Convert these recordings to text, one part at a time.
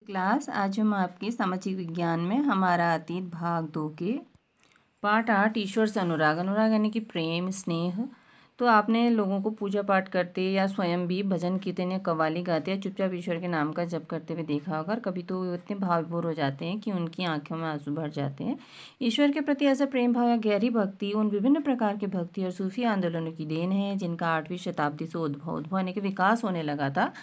Class आज हम आपके सामाजिक विज्ञान में हमारा अतीत भाग 2 के पाठ 8 ईश्वर से अनुराग अनुराग यानी कि प्रेम स्नेह। तो आपने लोगों को पूजा पाठ करते या स्वयं भी भजन कीर्तन या कव्वाली गाते या चुपचाप ईश्वर के नाम का जप करते हुए देखा होगा। कभी तो वो इतने भाव विभोर हो जाते हैं कि उनकी आंखों में आंसू भर जाते हैं। ईश्वर के प्रति ऐसा प्रेम भाव या गहरी भक्ति उन विभिन्न प्रकार के भक्ति और सूफी आंदोलनों की देन है जिनका 8वीं शताब्दी से उद्भव यानी कि विकास होने लगा था।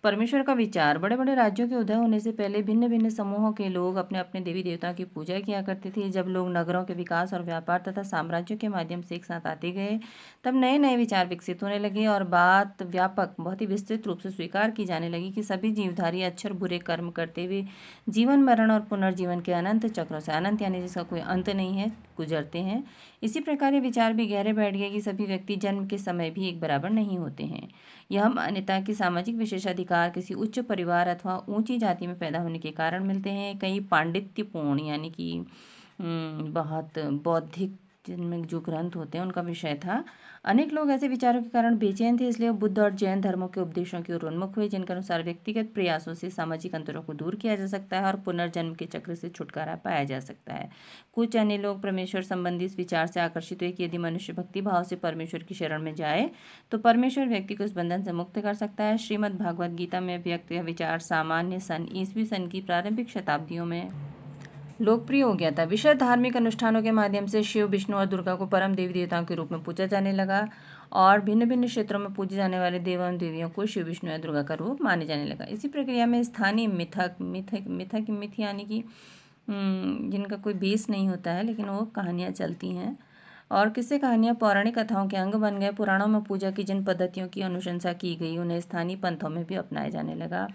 परमेश्वर का विचार बड़े बड़े राज्यों के उदय होने से पहले भिन्न भिन्न समूहों के लोग अपने अपने देवी देवताओं की पूजा किया करते थे। जब लोग नगरों के विकास और व्यापार तथा साम्राज्यों के माध्यम से एक साथ आते गए तब नए नए विचार विकसित होने लगे और बात व्यापक बहुत ही विस्तृत रूप से स्वीकार की जाने लगी कि सभी जीवधारी अच्छे और बुरे कर्म करते हुए जीवन मरण और पुनर्जीवन के अनंत चक्रों से, अनंत यानी जिसका कोई अंत नहीं है, गुजरते हैं। इसी प्रकार ये विचार भी गहरे बैठ गए कि सभी व्यक्ति जन्म के समय भी एक बराबर नहीं होते हैं। यह मान्यता कि सामाजिक विशेषाधिकार किसी उच्च परिवार अथवा ऊंची जाति में पैदा होने के कारण मिलते हैं। कई पांडित्यपूर्ण यानी कि बहुत बौद्धिक जिनमें जो ग्रंथ होते हैं उनका विषय था। अनेक लोग ऐसे विचारों के कारण बेचैन थे, इसलिए बुद्ध और जैन धर्मों के उपदेशों की ओर उन्मुख हुए जिनके अनुसार व्यक्तिगत प्रयासों से सामाजिक अंतरों को दूर किया जा सकता है और पुनर्जन्म के चक्र से छुटकारा पाया जा सकता है। कुछ अन्य लोग परमेश्वर संबंधी इस विचार से आकर्षित हुए कि यदि मनुष्य भक्ति भाव से परमेश्वर की शरण में जाए तो परमेश्वर व्यक्ति को इस बंधन से मुक्त कर सकता है। श्रीमद् भागवत गीता में व्यक्त यह विचार सामान्य सन ईस्वी सन की प्रारंभिक शताब्दियों में लोकप्रिय हो गया था। विशेष धार्मिक अनुष्ठानों के माध्यम से शिव, विष्णु और दुर्गा को परम देवी देवताओं के रूप में पूजा जाने लगा और भिन्न भिन्न क्षेत्रों में पूजे जाने वाले देव एवं देवियों को शिव, विष्णु या दुर्गा का रूप माने जाने लगा। इसी प्रक्रिया में स्थानीय मिथक यानी कि जिनका कोई बेस नहीं होता है लेकिन वो कहानियाँ चलती हैं और किस्से कहानियाँ पौराणिक कथाओं के अंग बन गए। पुराणों में पूजा की जिन पद्धतियों की अनुशंसा की गई उन्हें स्थानीय पंथों में भी अपनाया जाने लगा।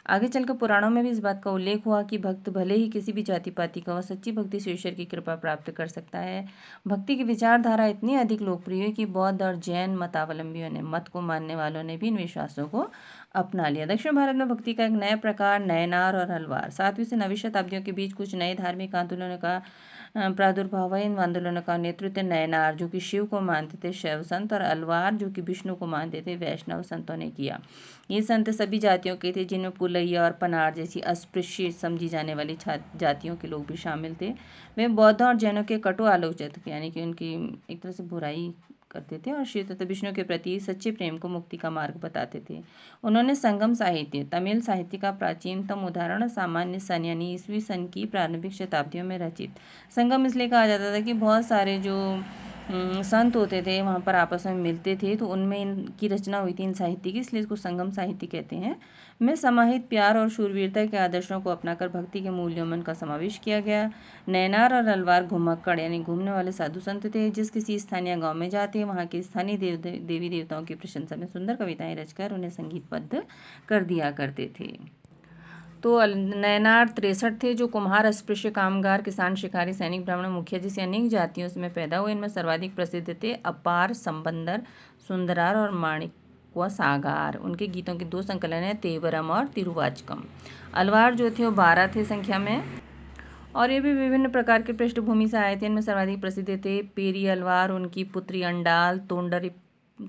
आगे चलकर पुराणों में भी इस बात का उल्लेख हुआ कि भक्त भले ही किसी भी जाति पाति का वह सच्ची भक्ति से ईश्वर की कृपा प्राप्त कर सकता है। भक्ति की विचारधारा इतनी अधिक लोकप्रिय हुई कि बौद्ध और जैन मतावलंबियों ने मत को मानने वालों ने भी इन विश्वासों को अपना लिया। दक्षिण भारत में भक्ति का एक नया प्रकार नयनार और हलवार 7वीं से 9वीं शताब्दियों के बीच कुछ नए धार्मिक आंदोलनों का प्रादुर्भाव है। इन आंदोलनों का नेतृत्व नयनार जो कि शिव को मानते थे शैव संत और अलवार जो कि विष्णु को मानते थे वैष्णव संतों ने किया। ये संत सभी जातियों के थे जिनमें पुलैया और पनार जैसी अस्पृश्य समझी जाने वाली जातियों के लोग भी शामिल थे। वे बौद्ध और जैनों के कटु आलोचक यानी कि उनकी एक तरह से बुराई करते थे और शिव तथा विष्णु के प्रति सच्चे प्रेम को मुक्ति का मार्ग बताते थे। उन्होंने संगम साहित्य तमिल साहित्य का प्राचीनतम उदाहरण सामान्य सन यानी ईस्वी सन की प्रारंभिक शताब्दियों में रचित संगम इसलिए कहा जाता था कि बहुत सारे जो संत होते थे वहाँ पर आपस में मिलते थे तो उनमें इनकी रचना हुई थी इन साहित्य की, इसलिए इसको संगम साहित्य कहते हैं। में समाहित प्यार और शूरवीरता के आदर्शों को अपनाकर भक्ति के मूल्यों में इनका समावेश किया गया। नैनार और अलवार घुमक्कड़ यानी घूमने वाले साधु संत थे जिस किसी स्थानीय गांव में जाते वहाँ के स्थानीय देवी देवताओं की प्रशंसा में सुंदर कविताएं रचकर उन्हें संगीतबद्ध कर दिया करते थे। तो नयनार 63 थे जो कुम्हार, अस्पृश्य, कामगार, किसान, शिकारी, सैनिक, ब्राह्मण, मुखिया जैसी अनेक जातियों में पैदा हुए। इनमें सर्वाधिक प्रसिद्ध थे अपार, संबंदर, सुंदरार और माणिक्य सागार। उनके गीतों के 2 संकलन हैं तेवरम और तिरुवाचकम। अलवार जो थे वो 12 थे संख्या में और ये भी विभिन्न प्रकार के पृष्ठभूमि से आए थे। इनमें सर्वाधिक प्रसिद्ध थे पेरी अलवार, उनकी पुत्री अंडाल,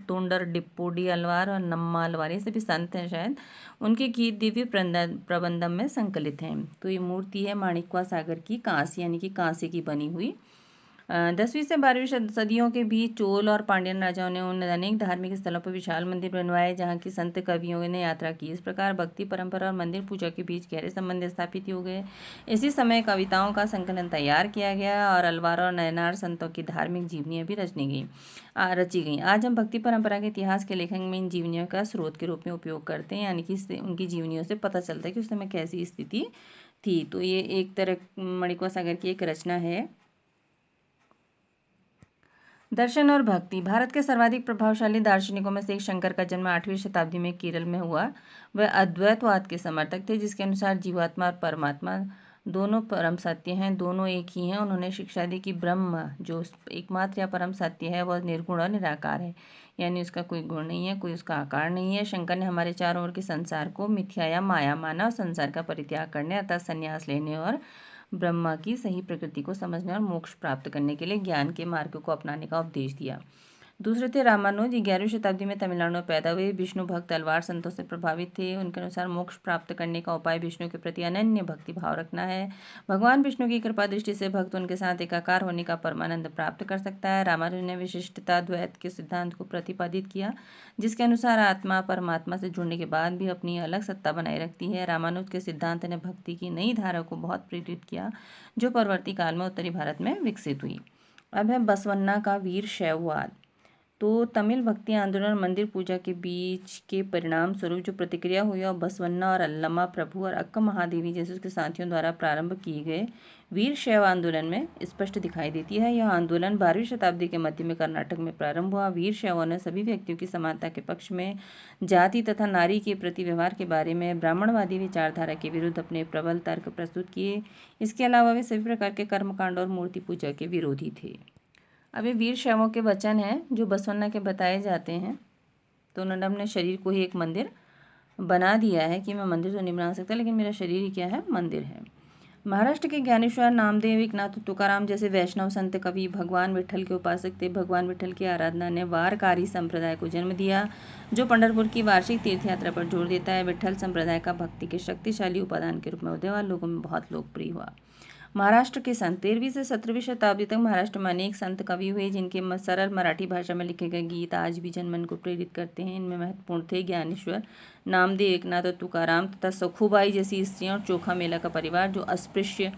तोंडर डिप्पोडी अलवार और नम्मा अलवार, ये सभी संत हैं शायद। उनके गीत दिव्य प्रबंधम में संकलित हैं। तो ये मूर्ति है माणिक्य सागर की कांस्य यानी कि कांसे की बनी हुई। 10वीं से 12वीं सदियों के बीच चोल और पांड्यन राजाओं ने उन अनेक धार्मिक स्थलों पर विशाल मंदिर बनवाए जहाँ की संत कवियों ने यात्रा की। इस प्रकार भक्ति परंपरा और मंदिर पूजा के बीच गहरे संबंध स्थापित हो गए। इसी समय कविताओं का संकलन तैयार किया गया और अलवार और नयनार संतों की धार्मिक जीवनियाँ भी रची गई। आज हम भक्ति परंपरा के इतिहास के लेखन में इन जीवनियों का स्रोत के रूप में उपयोग करते हैं, यानी कि इससे उनकी जीवनियों से पता चलता है कि उस समय कैसी स्थिति थी। तो ये एक तरह माणिक्य सागर की एक रचना है। दर्शन और भक्ति भारत के सर्वाधिक प्रभावशाली दार्शनिकों में से एक शंकर का जन्म 8वीं शताब्दी में केरल में हुआ। वह अद्वैतवाद के समर्थक थे जिसके अनुसार जीवात्मा और परमात्मा दोनों परम सत्य हैं, दोनों एक ही हैं। उन्होंने शिक्षा दी कि ब्रह्म जो एकमात्र या परम सत्य है वह निर्गुण और निराकार है, यानी उसका कोई गुण नहीं है, कोई उसका आकार नहीं है। शंकर ने हमारे चारों ओर के संसार को मिथ्या या माया माना और संसार का परित्याग करने अर्थात संन्यास लेने और ब्रह्मा की सही प्रकृति को समझने और मोक्ष प्राप्त करने के लिए ज्ञान के मार्ग को अपनाने का उपदेश दिया। दूसरे थे रामानुज। 11वीं शताब्दी में तमिलनाडु में पैदा हुए। विष्णु भक्त अलवार संतों से प्रभावित थे। उनके अनुसार मोक्ष प्राप्त करने का उपाय विष्णु के प्रति अनन्य भक्ति भाव रखना है। भगवान विष्णु की कृपा दृष्टि से भक्त उनके साथ एकाकार होने का परमानंद प्राप्त कर सकता है। रामानुज ने विशिष्टता द्वैत के सिद्धांत को प्रतिपादित किया, जिसके अनुसार आत्मा परमात्मा से जुड़ने के बाद भी अपनी अलग सत्ता बनाए रखती है। रामानुज के सिद्धांत ने भक्ति की नई धारा को बहुत प्रेरित किया, जो परवर्ती काल में उत्तरी भारत में विकसित हुई। अब है बसवन्ना का वीर शैववाद। तो तमिल भक्ति आंदोलन मंदिर पूजा के बीच के परिणाम स्वरूप जो प्रतिक्रिया हुई और बसवन्ना और अल्लमा प्रभु और अक्का महादेवी जैसे उसके साथियों द्वारा प्रारंभ किए गए वीर शैव आंदोलन में स्पष्ट दिखाई देती है। यह आंदोलन 12वीं शताब्दी के मध्य में कर्नाटक में प्रारंभ हुआ। वीर शैवों ने सभी व्यक्तियों की समानता के पक्ष में, जाति तथा नारी के प्रति व्यवहार के बारे में, ब्राह्मणवादी विचारधारा के विरुद्ध अपने प्रबल तर्क प्रस्तुत किए। इसके अलावा वे सभी प्रकार के कर्मकांड और मूर्ति पूजा के विरोधी थे। अब ये वीर शैवों के वचन हैं जो बसवन्ना के बताए जाते हैं। तो उन्होंने अपने शरीर को ही एक मंदिर बना दिया है कि मैं मंदिर तो नहीं बना सकता, लेकिन मेरा शरीर ही क्या है, मंदिर है। महाराष्ट्र के ज्ञानेश्वर, नामदेव, एकनाथ, तुकाराम जैसे वैष्णव संत कवि भगवान विट्ठल के उपासक थे। भगवान विट्ठल की आराधना ने वारकारी संप्रदाय को जन्म दिया, जो पंढरपुर की वार्षिक तीर्थ यात्रा पर जोर देता है। विट्ठल संप्रदाय का भक्ति के शक्तिशाली उपादान के रूप में उदयवान लोगों में बहुत लोकप्रिय हुआ। महाराष्ट्र के संत 13वीं से 17वीं शताब्दी तक महाराष्ट्र में अनेक संत कवि हुए, जिनके सरल मराठी भाषा में लिखे गए गीत आज भी जनमन को प्रेरित करते हैं। इनमें महत्वपूर्ण थे ज्ञानेश्वर, नामदेव, एकनाथ और तुकाराम तथा सखुबाई जैसी स्त्रियां और चोखा मेला का परिवार, जो अस्पृश्य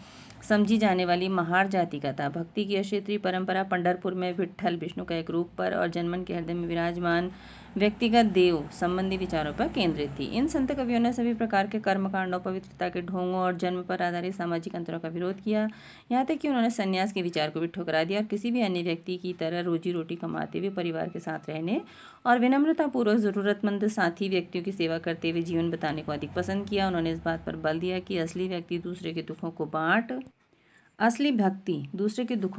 समझी जाने वाली महार जाति का था। भक्ति की क्षेत्रीय परंपरा पंढरपुर में विट्ठल विष्णु का एक रूप पर और जनमन के हृदय में विराजमान व्यक्तिगत देव संबंधी विचारों पर केंद्रित थी। इन संत कवियों ने सभी प्रकार के कर्मकांडों, पवित्रता के ढोंगों और जन्म पर आधारित सामाजिक अंतरों का विरोध किया। यहाँ तक कि उन्होंने संन्यास के विचार को भी ठुकरा दिया और किसी भी अन्य व्यक्ति की तरह रोजी रोटी कमाते हुए परिवार के साथ रहने और विनम्रतापूर्वक जरूरतमंद साथी व्यक्तियों की सेवा करते हुए जीवन बिताने को अधिक पसंद किया। उन्होंने इस बात पर बल दिया कि असली भक्ति दूसरे के दुखों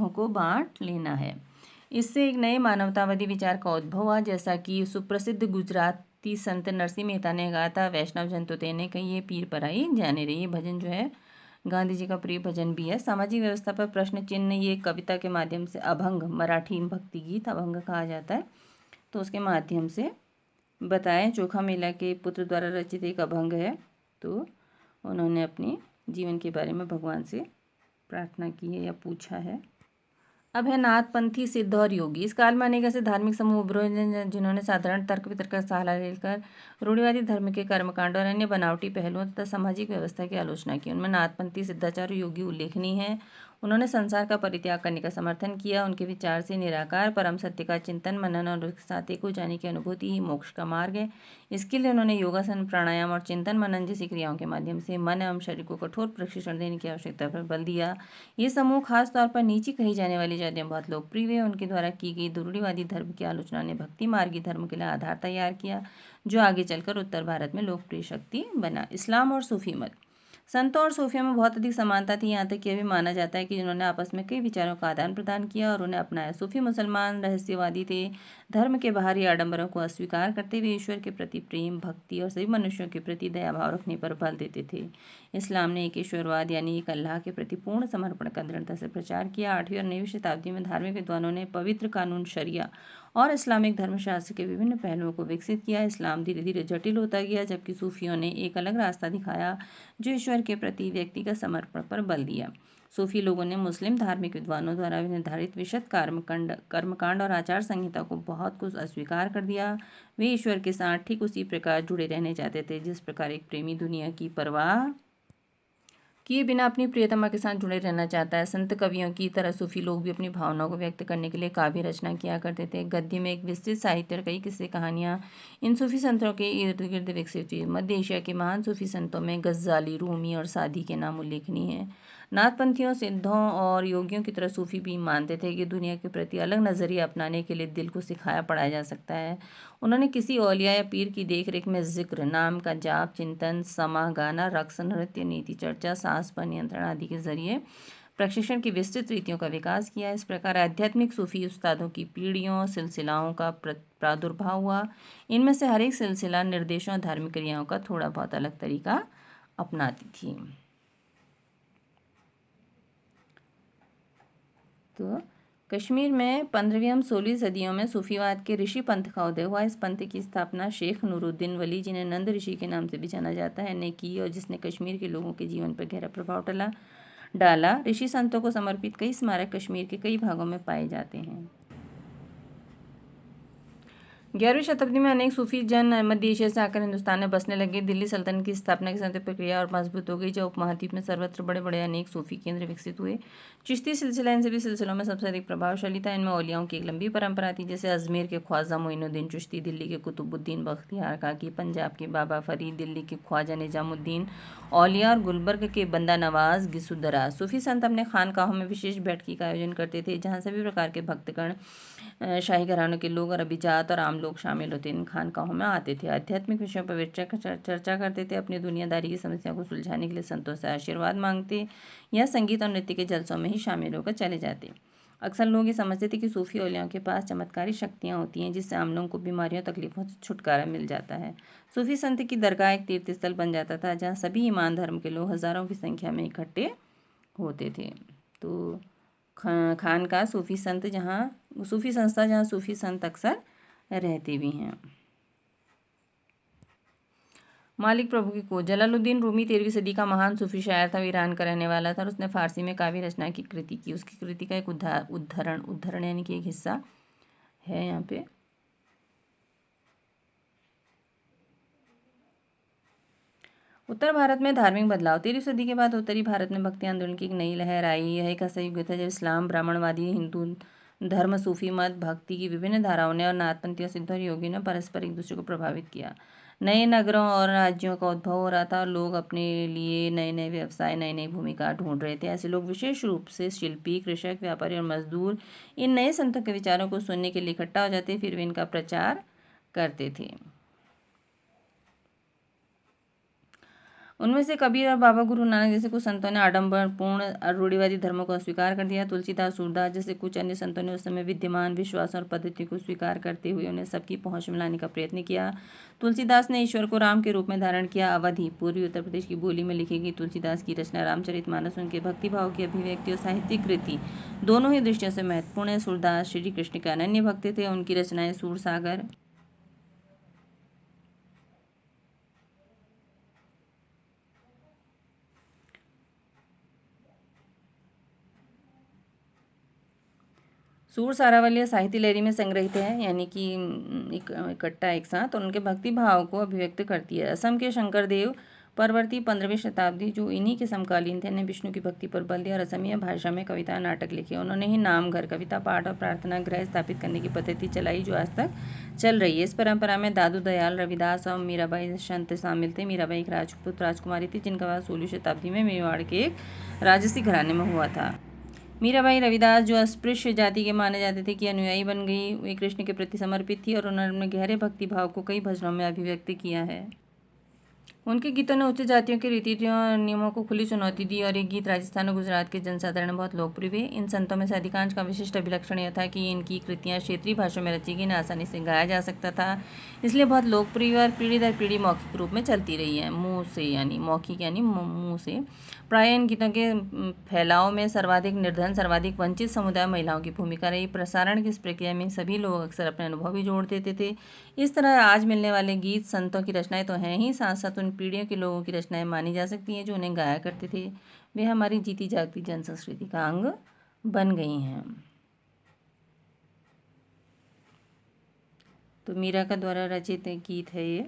को बांट लेना है। इससे एक नए मानवतावादी विचार का उद्भव हुआ, जैसा कि सुप्रसिद्ध गुजराती संत नरसिंह मेहता ने कहा था, वैष्णव जन तो तेने कहिए, पीर पराई जाने रही। ये भजन जो है गांधी जी का प्रिय भजन भी है। सामाजिक व्यवस्था पर प्रश्न चिन्ह, ये कविता के माध्यम से अभंग, मराठी भक्ति गीत अभंग कहा जाता है, तो उसके माध्यम से बताएं। चोखा मेला के पुत्र द्वारा रचित एक अभंग है। तो उन्होंने अपने जीवन के बारे में भगवान से प्रार्थना की है या पूछा है। अब है नाथपंथी, सिद्ध और योगी। इस काल में अनेक ऐसे धार्मिक समूह उभरे जिन्होंने साधारण तर्क वितर्क का सहारा लेकर रूढ़िवादी धर्म के कर्मकांड और अन्य बनावटी पहलुओं तथा सामाजिक व्यवस्था की आलोचना की। उनमें नाथपंथी, सिद्धाचार्य, योगी उल्लेखनीय हैं। उन्होंने संसार का परित्याग करने का समर्थन किया। उनके विचार से निराकार परम सत्य का चिंतन, मनन और उसके साथ एक हो जाने की अनुभूति ही मोक्ष का मार्ग है। इसके लिए उन्होंने योगासन, प्राणायाम और चिंतन मनन जैसी क्रियाओं के माध्यम से मन एवं शरीर को कठोर प्रशिक्षण देने की आवश्यकता पर बल दिया। ये समूह खास तौर पर नीची कही जाने वाली जातियां बहुत लोकप्रिय हुए। उनके द्वारा की गई रूढ़िवादी धर्म की आलोचना ने भक्ति मार्गी धर्म के लिए आधार तैयार किया, जो आगे चलकर उत्तर भारत में लोकप्रिय शक्ति बना। इस्लाम और सूफी मत। संतों और सूफियों में बहुत अधिक समानता थी, यहाँ तक कि यह भी माना जाता है कि जिन्होंने आपस में कई विचारों का आदान प्रदान किया और उन्हें अपनाया। सूफी मुसलमान रहस्यवादी थे, धर्म के बाहरी आडंबरों को अस्वीकार करते हुए ईश्वर के प्रति प्रेम, भक्ति और सभी मनुष्यों के प्रति दया भाव रखने पर बल देते थे। इस्लाम ने एक ईश्वरवाद यानी एक अल्लाह के प्रति पूर्ण समर्पण का दृढ़ता से प्रचार किया। 8वीं और 9वीं शताब्दी में धार्मिक विद्वानों ने पवित्र कानून शरिया और इस्लामिक धर्मशास्त्र के विभिन्न पहलुओं को विकसित किया। इस्लाम धीरे धीरे जटिल होता गया, जबकि सूफियों ने एक अलग रास्ता दिखाया जो ईश्वर के प्रति व्यक्तिगत समर्पण पर बल दिया। सूफी लोगों ने मुस्लिम धार्मिक विद्वानों द्वारा निर्धारित विशद कर्मकांड और आचार संहिता को बहुत कुछ अस्वीकार कर दिया। वे ईश्वर के साथ ठीक उसी प्रकार जुड़े रहने चाहते थे जिस प्रकार एक प्रेमी दुनिया की परवाह किए बिना अपनी प्रियतमा के साथ जुड़े रहना चाहता है। संत कवियों की तरह सूफी लोग भी अपनी भावनाओं को व्यक्त करने के लिए काव्य रचना किया करते थे। गद्य में एक विस्तृत साहित्य और कई किस्से कहानियाँ इन सूफी संतों के इर्द गिर्द विकसित हुई। मध्य एशिया के महान सूफी संतों में गज़ाली, रूमी और सादी के नाम उल्लेखनीय हैं। नाथपंथियों, सिद्धों और योगियों की तरह सूफी भी मानते थे कि दुनिया के प्रति अलग नज़रिया अपनाने के लिए दिल को सिखाया पढ़ाया जा सकता है। उन्होंने किसी औलिया या पीर की देखरेख में जिक्र, नाम का जाप, चिंतन, समा, गाना, रक्स, नृत्य, नीति चर्चा, सांस पर नियंत्रण आदि के जरिए प्रशिक्षण की विस्तृत रीतियों का विकास किया। इस प्रकार आध्यात्मिक सूफी उस्तादों की पीढ़ियों सिलसिलाओं का प्रादुर्भाव हुआ। इनमें से हर एक सिलसिला निर्देशों और धार्मिक क्रियाओं का थोड़ा बहुत अलग तरीका अपनाती थी। तो कश्मीर में 15वीं एवं 16वीं सदियों में सूफीवाद के ऋषि पंथ का उदय हुआ। इस पंथ की स्थापना शेख नूरुद्दीन वली, जिन्हें नंद ऋषि के नाम से भी जाना जाता है, ने की और जिसने कश्मीर के लोगों के जीवन पर गहरा प्रभाव डाला। ऋषि संतों को समर्पित कई स्मारक कश्मीर के कई भागों में पाए जाते हैं। 11वीं शताब्दी में अनेक सूफी जन मध्य एशिया से आकर हिंदुस्तान में बसने लगे। दिल्ली सल्तनत की स्थापना की समय प्रक्रिया और मजबूत हो गई, जब उपमहाद्वीप में सर्वत्र बड़े बड़े अनेक सूफी केंद्र विकसित हुए। चिश्ती सिलसिला इन सभी सिलसिलों में सबसे अधिक प्रभावशाली था। इनमें औलियाओं की एक लंबी परंपरा थी, जैसे अजमेर के ख्वाजा मोइनुद्दीन चिश्ती, दिल्ली के कुतुबुद्दीन बख्तियार काकी, पंजाब के बाबा फरीद, दिल्ली के ख्वाजा निजामुद्दीन औलिया और गुलबर्ग के बंदा नवाज गिसुदरा। सूफी संत अपने खानकाहों में विशेष बैठकी का आयोजन करते थे, जहाँ सभी प्रकार के भक्तगण, शाही घरानों के लोग और अभिजात और आम लोग शामिल होते। इन खानकाहों में आते थे, आध्यात्मिक विषयों पर चर्चा करते थे, अपनी दुनियादारी की समस्या को सुलझाने के लिए संतों से आशीर्वाद मांगते या संगीत और नृत्य के जलसों में ही शामिल होकर चले जाते। अक्सर लोग ये समझते थे कि सूफी औलियाओं के पास चमत्कारी शक्तियाँ होती हैं, जिससे आम लोगों को बीमारियों तकलीफों से छुटकारा मिल जाता है। सूफी संत की दरगाह एक तीर्थ स्थल बन जाता था, जहाँ सभी ईमान धर्म के लोग हजारों की संख्या में इकट्ठे होते थे। तो खानका सूफी संत सूफी संस्था जहाँ सूफी संत अक्सर रहते भी हैं। मालिक प्रभु की खोज। जलालुद्दीन रूमी 13वीं सदी का महान सूफी शायर था। वो ईरान का रहने वाला था और उसने फारसी में काव्य रचना की कृति की। उसकी कृति का एक उद्धरण यानी कि एक हिस्सा है यहाँ पे। उत्तर भारत में धार्मिक बदलाव। 13वीं सदी के बाद उत्तरी भारत में भक्ति आंदोलन की एक नई लहर आई। यह एक ऐसा युग था जब इस्लाम, ब्राह्मणवादी, हिंदू धर्म, सूफी मत, भक्ति की विभिन्न धाराओं ने और नाथपंथी सिद्ध और योगी ने परस्पर एक दूसरे को प्रभावित किया। नए नगरों और राज्यों का उद्भव हो रहा था और लोग अपने लिए नए नए व्यवसाय, नई नई भूमिका ढूंढ रहे थे। ऐसे लोग विशेष रूप से शिल्पी, कृषक, व्यापारी और मजदूर इन नए संतों के विचारों को सुनने के लिए इकट्ठा हो जाते, फिर वे इनका प्रचार करते थे। उनमें से कबीर और बाबा गुरु नानक जैसे कुछ संतों ने आडंबरपूर्ण और रूढ़िवादी धर्मों को अस्वीकार कर दिया। तुलसीदास, सूरदास जैसे कुछ अन्य संतों ने उस समय विद्यमान विश्वास और पद्धति को स्वीकार करते हुए उन्हें सबकी पहुंच में लाने का प्रयत्न किया। तुलसीदास ने ईश्वर को राम के रूप में धारण किया। अवधी, पूर्वी उत्तर प्रदेश की बोली में लिखी गई तुलसीदास की रचना रामचरितमानस उनके भक्तिभाव की अभिव्यक्ति और साहित्यिक कृति दोनों ही दृष्टियों से महत्वपूर्ण है। सूरदास श्री कृष्ण के अनन्य भक्त थे। उनकी रचनाएं सूरसागर, सूर सारावली साहित्य लहरी में संग्रहित है, यानी कि इकट्ठा एक साथ, और उनके भक्ति भाव को अभिव्यक्त करती है। असम के शंकरदेव परवर्ती 15वीं शताब्दी, जो इन्हीं के समकालीन थे, ने विष्णु की भक्ति पर बल दिया और असमिया भाषा में कविता नाटक लिखे। उन्होंने ही नाम घर, कविता पाठ और प्रार्थना गृह स्थापित करने की पद्धति चलाई, जो आज तक चल रही है। इस परंपरा में दादू दयाल, रविदास और मीराबाई संत शामिल थे। मीराबाई एक राजपूत राजकुमारी थी, जिनका विवाह 16वीं शताब्दी में मेवाड़ के एक राजसी घराने में हुआ था। मीराबाई रविदास, जो अस्पृश्य जाति के माने जाते थे, की अनुयायी बन गई। वे कृष्ण के प्रति समर्पित थी और उन्होंने अपने गहरे भक्ति भाव को कई भजनों में अभिव्यक्त किया है। उनके गीतों ने उच्च जातियों के रीति नियमों को खुली चुनौती दी और ये गीत राजस्थान और गुजरात के जनसाधारण में बहुत लोकप्रिय हुए। इन संतों में से अधिकांश का विशिष्ट अभिलक्षण यह था कि इनकी कृतियाँ क्षेत्रीय भाषाओं में रची गई, इन्हें आसानी से गाया जा सकता था, इसलिए बहुत लोकप्रिय और पीढ़ी दर पीढ़ी मौखिक रूप में चलती रही है। मुँह से यानी मौखिक यानी मुँह से। प्राय इन गीतों के फैलाव में सर्वाधिक निर्धन, सर्वाधिक वंचित समुदाय महिलाओं की भूमिका रही। प्रसारण की इस प्रक्रिया में सभी लोग अक्सर अपने अनुभव भी जोड़ देते थे। इस तरह आज मिलने वाले गीत संतों की रचनाएं तो हैं ही, साथ साथ उन पीढ़ियों के लोगों की रचनाएं मानी जा सकती हैं जो उन्हें गाया करते थे। वे हमारी जीती जागती जन संस्कृति का अंग बन गई हैं। तो मीरा का द्वारा रचित गीत है ये।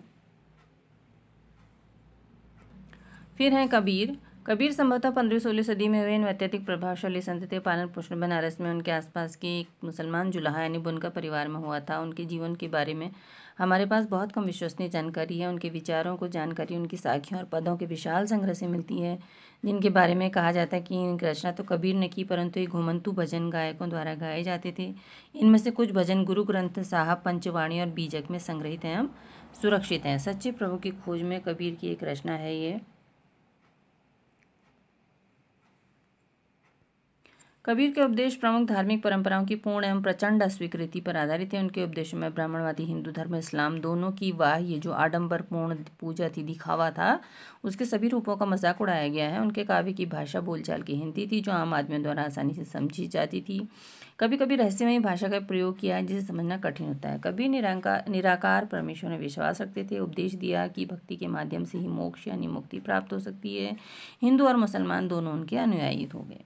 फिर हैं कबीर। कबीर संभवतः 15वीं-16वीं सदी में हुए इन अत्यधिक प्रभावशाली संत थे। पालन पोषण बनारस में उनके आसपास के एक मुसलमान जुलाहा यानी बुनकर परिवार में हुआ था। उनके जीवन के बारे में हमारे पास बहुत कम विश्वसनीय जानकारी है। उनके विचारों को जानकारी उनकी साखियों और पदों के विशाल संग्रह से मिलती है, जिनके बारे में कहा जाता है कि इनकी रचना तो कबीर ने की, परंतु ये घुमंतु भजन गायकों द्वारा गाए जाते थे। इनमें से कुछ भजन गुरु ग्रंथ साहब, पंचवाणी और बीजक में संग्रहित हैं, हम सुरक्षित हैं। सच्चे प्रभु की खोज में कबीर की एक रचना है ये। कबीर के उपदेश प्रमुख धार्मिक परंपराओं की पूर्ण एवं प्रचंड अस्वीकृति पर आधारित है। उनके उपदेशों में ब्राह्मणवादी हिंदू धर्म, इस्लाम दोनों की ये जो आडंबरपूर्ण पूजा थी, दिखावा था, उसके सभी रूपों का मजाक उड़ाया गया है। उनके काव्य की भाषा बोलचाल की हिंदी थी, जो आम आदमियों द्वारा आसानी से समझी जाती थी। कभी कभी रहस्यमयी भाषा का प्रयोग किया जिसे समझना कठिन होता है। कबीर निराकार परमेश्वर में विश्वास रखते थे। उपदेश दिया कि भक्ति के माध्यम से ही मोक्ष यानी मुक्ति प्राप्त हो सकती है। हिंदू और मुसलमान दोनों उनके अनुयायी हो गए।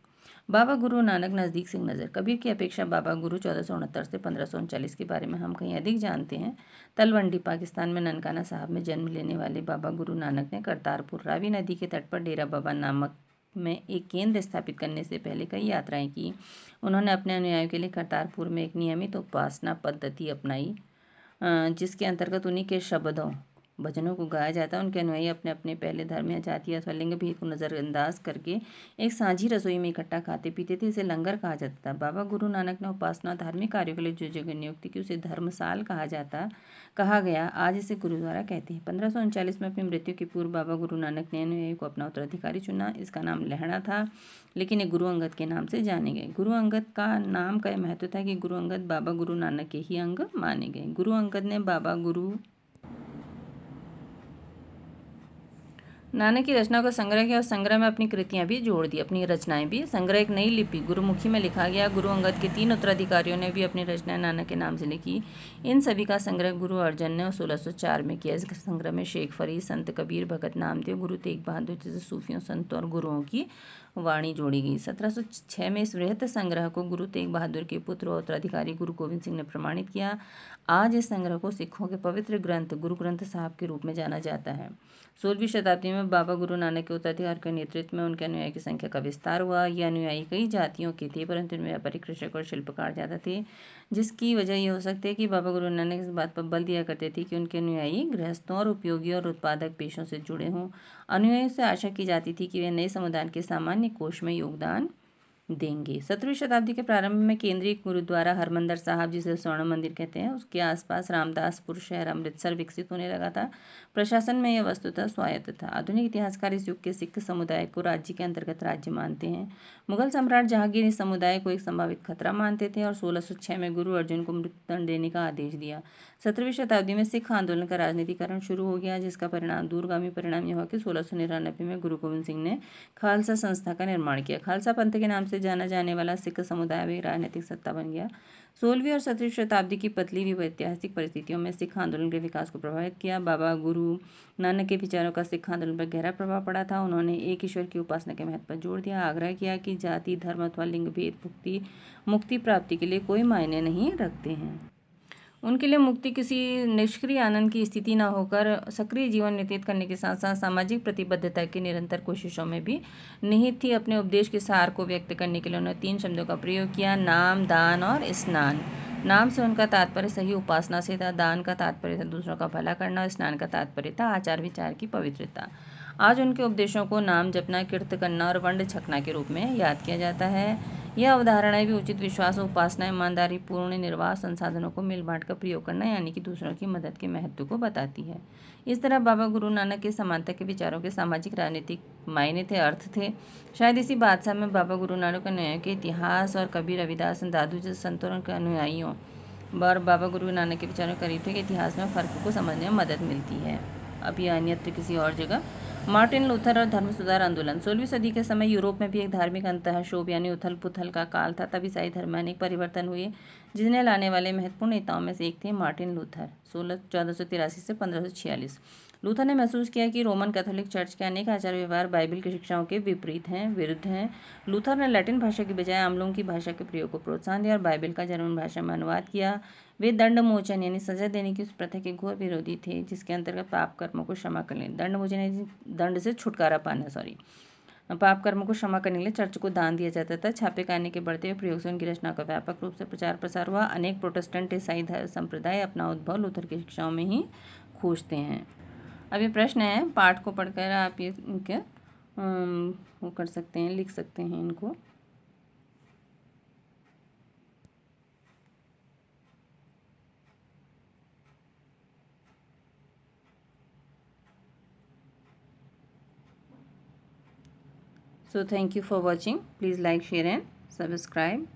बाबा गुरु नानक नज़दीक से नज़र। कबीर की अपेक्षा बाबा गुरु 1469 से 1539 के बारे में हम कहीं अधिक जानते हैं। तलवंडी पाकिस्तान में ननकाना साहब में जन्म लेने वाले बाबा गुरु नानक ने करतारपुर रावी नदी के तट पर डेरा बाबा नामक में एक केंद्र स्थापित करने से पहले कई यात्राएं की। उन्होंने अपने अनुयायियों के लिए करतारपुर में एक नियमित उपासना पद्धति अपनाई, जिसके अंतर्गत उन्हीं के शब्दों भजनों को गाया जाता है। उनके अनुयायी अपने अपने पहले धर्म या जाति अथवा लिंग भेद को नज़रअंदाज करके एक साझी रसोई में इकट्ठा खाते पीते थे। इसे लंगर कहा जाता था। बाबा गुरु नानक ने उपासना धार्मिक कार्यों के लिए जो जगह नियुक्त की उसे धर्मसाल कहा गया। आज इसे गुरुद्वारा कहते हैं। 1539 में अपनी मृत्यु के पूर्व बाबा गुरु नानक ने अनुयायी को अपना उत्तराधिकारी चुना। इसका नाम लहणा था, लेकिन ये गुरु अंगद के नाम से जाने गए। गुरु अंगद का नाम का महत्व था कि गुरु अंगद बाबा गुरु नानक के ही अंग माने गए। गुरु अंगद ने बाबा गुरु नानक की रचना को संग्रह किया और संग्रह में अपनी कृतियां भी जोड़ दी, अपनी रचनाएं भी। संग्रह एक नई लिपि गुरुमुखी में लिखा गया। गुरु अंगद के 3 उत्तराधिकारियों ने भी अपनी रचनाएं नानक के नाम से लिखी। इन सभी का संग्रह गुरु अर्जन ने 1604 में किया। इस संग्रह में शेख फरीद, संत कबीर, भगत नामदेव, गुरु तेग बहादुर जैसे सूफियों, संतों और गुरुओं की वाणी जोड़ी गई। 1706 में इस वृहत संग्रह को गुरु तेग बहादुर के पुत्र और उत्तराधिकारी गुरु गोविंद सिंह ने प्रमाणित किया। आज इस संग्रह को सिखों के पवित्र ग्रंथ गुरु ग्रंथ साहब के रूप में जाना जाता है। 16वीं शताब्दी में बाबा गुरु नानक के उत्तराधिकार के नेतृत्व में उनके अनुयायी की संख्या का विस्तार हुआ। ये अनुयायी कई जातियों के थे, परंतु इनमें व्यापारी, कृषक और शिल्पकार ज़्यादा थे, जिसकी वजह यह हो सकती है कि बाबा गुरु नानक इस बात पर बल दिया करते थे कि उनके अनुयायी गृहस्थों और उपयोगी और उत्पादक पेशों से जुड़े हों। अनुयायियों से आशा की जाती थी कि वे नए समुदाय के सामान्य कोष में योगदान देंगे। 17वीं शताब्दी के प्रारंभ में केंद्रीय गुरुद्वारा हरमंदिर साहब, जिसे स्वर्ण मंदिर कहते हैं, उसके आसपास रामदासपुर शहर अमृतसर विकसित होने लगा था। प्रशासन में यह वस्तुतः स्वायत्त था। आधुनिक इतिहासकार इस युग के सिख समुदाय को राज्य के अंतर्गत राज्य मानते हैं। मुगल सम्राट जहांगीर इस समुदाय को एक संभावित खतरा मानते थे और 1606 में गुरु अर्जुन को मृत्युदंड देने का आदेश दिया। 17वीं शताब्दी में सिख आंदोलन का राजनीतिकरण शुरू हो गया, जिसका दूरगामी परिणाम यह हुआ कि 1699 में गुरु गोविंद सिंह ने खालसा संस्था का निर्माण किया। खालसा पंथ के नाम से जाना जाने वाला सिख समुदाय भी राजनीतिक सत्ता बन गया। 16वीं और 17वीं शताब्दी की पतली हुई ऐतिहासिक परिस्थितियों में सिख आंदोलन के विकास को प्रभावित किया। बाबा गुरु नानक के विचारों का सिख आंदोलन पर गहरा प्रभाव पड़ा था। उन्होंने एक ईश्वर की उपासना के महत्व पर जोर दिया, आग्रह किया कि जाति, धर्म अथवा लिंग भेद मुक्ति प्राप्ति के लिए कोई मायने नहीं रखते हैं। उनके लिए मुक्ति किसी निष्क्रिय आनंद की स्थिति न होकर सक्रिय जीवन व्यतीत करने के साथ साथ सामाजिक प्रतिबद्धता की निरंतर कोशिशों में भी निहित थी। अपने उपदेश के सार को व्यक्त करने के लिए उन्होंने 3 शब्दों का प्रयोग किया, नाम, दान और स्नान। नाम से उनका तात्पर्य सही उपासना से था, दान का तात्पर्य था दूसरों का भला करना और स्नान का तात्पर्य था आचार विचार की पवित्रता। आज उनके उपदेशों को नाम जपना, कीर्त करना और वंड छकना के रूप में याद किया जाता है। यह अवधारणाएं भी उचित विश्वास, उपासना, ईमानदारी, पूर्ण निर्वाह, संसाधनों को मिल बांट कर प्रयोग करना यानी कि दूसरों की मदद के महत्व को बताती है। इस तरह बाबा गुरु नानक के समानता के विचारों के सामाजिक राजनीतिक मायने थे, अर्थ थे। शायद इसी बादशाह में बाबा गुरु नानक अनुयायियों के इतिहास और कबीर, रविदास, दादू जैसे संतों के अनुयायियों और बाबा गुरु नानक के विचारों के करीब थे कि इतिहास में फ़र्क को समझने में मदद मिलती है। अब यह अन्यत्र किसी और जगह। मार्टिन लूथर और धर्म सुधार आंदोलन। 16वीं सदी के समय यूरोप में भी एक धार्मिक अंतःक्षोभ यानी उथल पुथल का काल था। तब ईसाई धर्म में अनेक परिवर्तन हुए, जिन्हें लाने वाले महत्वपूर्ण नेताओं में से एक थे मार्टिन लूथर। 1483 से 1546। लूथर ने महसूस किया कि रोमन कैथोलिक चर्च के अनेक आचार व्यवहार बाइबल की शिक्षाओं के विरुद्ध हैं। लूथर ने लैटिन भाषा की बजाय आम लोगों की भाषा के प्रयोग को प्रोत्साहन दिया और बाइबल का जर्मन भाषा में अनुवाद किया। वे दंड मोचन यानी सजा देने की उस प्रथा के घोर विरोधी थे, जिसके अंतर्गत पाप कर्मों को क्षमा करने, दंड मोचन यानी दंड से छुटकारा पाना, पाप कर्मों को क्षमा करने के लिए चर्च को दान दिया जाता था। छापेखाने के बढ़ते हुए प्रयोग से उनकी रचना का व्यापक रूप से प्रचार प्रसार हुआ। अनेक प्रोटेस्टेंट ईसाई संप्रदाय अपना उद्भव लूथर की शिक्षाओं में ही खोजते हैं। अब ये प्रश्न है, पाठ को पढ़कर आप ये इनके वो कर सकते हैं, लिख सकते हैं इनको। So thank you for watching. Please like, share and subscribe